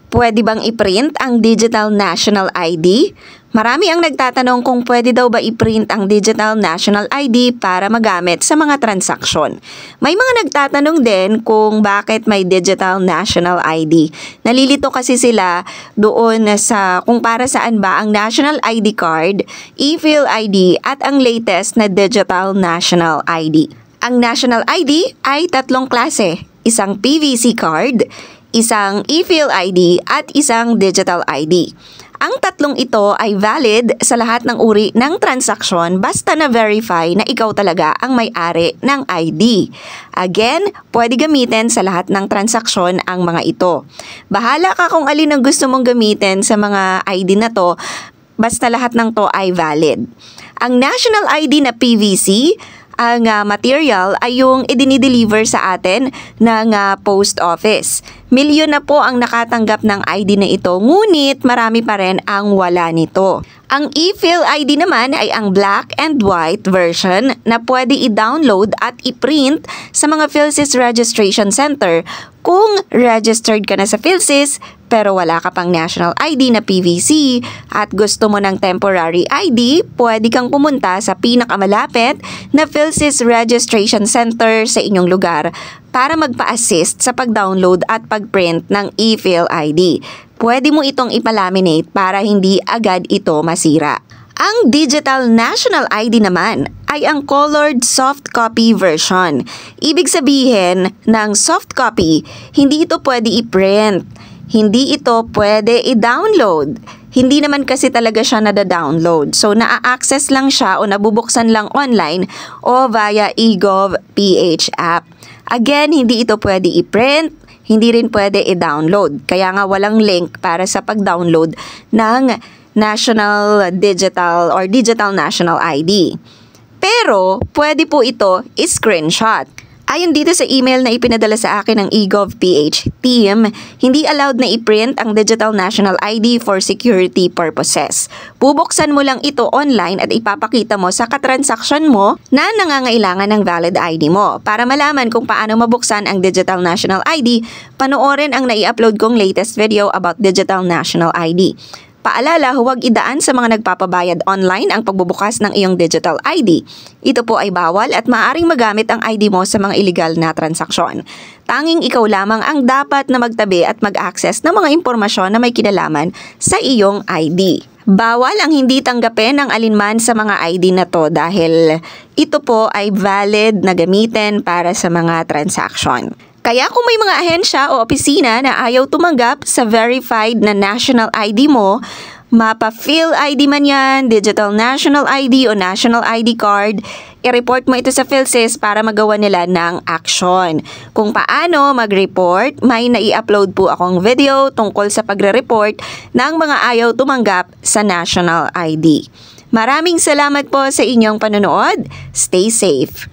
Pwede bang i-print ang Digital National ID? Marami ang nagtatanong kung pwede daw ba i-print ang Digital National ID para magamit sa mga transaksyon. May mga nagtatanong din kung bakit may Digital National ID. Nalilito kasi sila doon sa kung para saan ba ang National ID card, e-Phil ID at ang latest na Digital National ID. Ang National ID ay tatlong klase, isang PVC card, isang e-Phil ID at isang digital ID. Ang tatlong ito ay valid sa lahat ng uri ng transaksyon basta na-verify na ikaw talaga ang may-ari ng ID. Again, pwede gamitin sa lahat ng transaksyon ang mga ito. Bahala ka kung alin ang gusto mong gamitin sa mga ID na to, basta lahat ng to ay valid. Ang National ID na PVC, ang material ay yung idinideliver sa atin ng post office. Milyon na po ang nakatanggap ng ID na ito, ngunit marami pa rin ang wala nito. Ang e-Phil ID naman ay ang black and white version na pwede i-download at i-print sa mga PhilSys Registration Center kung registered ka na sa PhilSys pero wala ka pang National ID na PVC at gusto mo ng temporary ID, pwede kang pumunta sa pinakamalapit na PhilSys Registration Center sa inyong lugar para magpa-assist sa pag-download at pag-print ng e-Phil ID. Pwede mo itong ipalaminate para hindi agad ito masira. Ang Digital National ID naman ay ang colored soft copy version. Ibig sabihin ng soft copy, hindi ito pwede i-print, hindi ito pwede i-download. Hindi naman kasi talaga siya nada-download. So, na-access lang siya o nabubuksan lang online o via eGov PH app. Again, hindi ito pwede i-print, hindi rin pwede i-download. Kaya nga walang link para sa pag-download ng National Digital or Digital National ID. Pero, pwede po ito i-screenshot. Ayon dito sa email na ipinadala sa akin ng eGov PH team, hindi allowed na i-print ang Digital National ID for security purposes. Bubuksan mo lang ito online at ipapakita mo sa katransaksyon mo na nangangailangan ng valid ID mo. Para malaman kung paano mabuksan ang Digital National ID, panoorin ang nai-upload kong latest video about Digital National ID. Paalala, huwag idaan sa mga nagpapabayad online ang pagbubukas ng iyong digital ID. Ito po ay bawal at maaaring magamit ang ID mo sa mga illegal na transaksyon. Tanging ikaw lamang ang dapat na magtabi at mag-access ng mga impormasyon na may kinalaman sa iyong ID. Bawal ang hindi tanggapin ng alinman sa mga ID na to dahil ito po ay valid na gamitin para sa mga transaksyon. Kaya kung may mga ahensya o opisina na ayaw tumanggap sa verified na national ID mo, mapa-Phil ID man yan, Digital National ID o National ID card, i-report mo ito sa PhilSys para magawa nila ng action. Kung paano mag-report, may nai-upload po akong video tungkol sa pagre-report ng mga ayaw tumanggap sa National ID. Maraming salamat po sa inyong panonood. Stay safe!